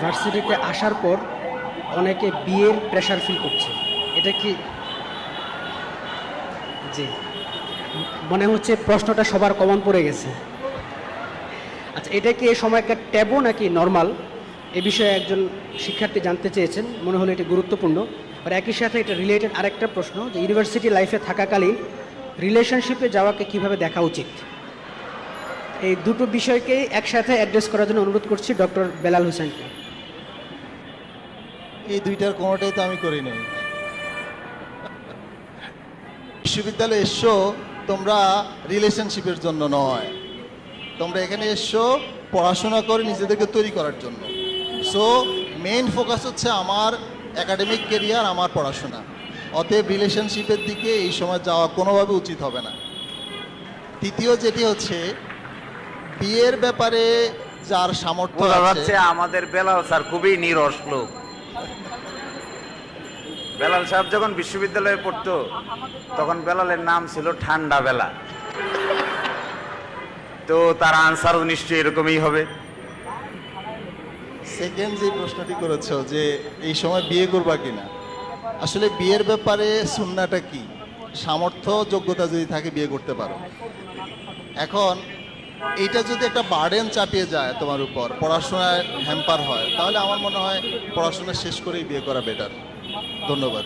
ভার্সিটিতে আসার পর অনেকে বিয়ের প্রেশার ফিল করছে, এটা কি? জি, মনে হচ্ছে প্রশ্নটা সবার কমন পড়ে গেছে। আচ্ছা, এটা কি এই সময়কার ট্যাবু নাকি নর্মাল, এ বিষয়ে একজন শিক্ষার্থী জানতে চেয়েছেন, মনে হলো এটি গুরুত্বপূর্ণ। আর একই সাথে এটা রিলেটেড আরেকটা প্রশ্ন, যে ইউনিভার্সিটি লাইফে থাকাকালীন রিলেশনশিপে যাওয়াকে কিভাবে দেখা উচিত। এই দুটো বিষয়কেই একসাথে অ্যাড্রেস করার জন্য অনুরোধ করছি ডক্টর বেলাল হোসেনকে। এই দুইটার কোনোটাই তো আমি করি নাই। বিশ্ববিদ্যালয়ে এসছো তোমরা রিলেশনশিপের জন্য নয়, তোমরা এখানে এসছো পড়াশোনা করে নিজেদেরকে তৈরি করার জন্য। সো মেইন ফোকাস হচ্ছে আমার একাডেমিক কেরিয়ার, আমার পড়াশোনা। অতএব রিলেশনশিপের দিকে এই সময় যাওয়া কোনোভাবে উচিত হবে না। দ্বিতীয় যেটি হচ্ছে, বিয়ের ব্যাপারে যার সামর্থ্য বোঝা আছে। যাচ্ছে আমাদের বেলাল স্যার খুবই নিরস লোক। বেলাল সাহেব যখন বিশ্ববিদ্যালয়ে পড়তো তখন বেলালের নাম ছিল ঠান্ডা বেলা। তো তার আনসারও নিশ্চয়ই এরকমই হবে। সেকেন্ড যে প্রশ্নটি করেছো যে এই সময় বিয়ে করবা কিনা, আসলে বিয়ের ব্যাপারে সুন্নাটা কি? সামর্থ্য যোগ্যতা যদি থাকে বিয়ে করতে পারো। এখন এইটা যদি একটা বার্ডেন চাপিয়ে যায় তোমার উপর, পড়াশোনায় হ্যাম্পার হয়, তাহলে আমার মনে হয় পড়াশোনা শেষ করেই বিয়ে করা বেটার। ধন্যবাদ।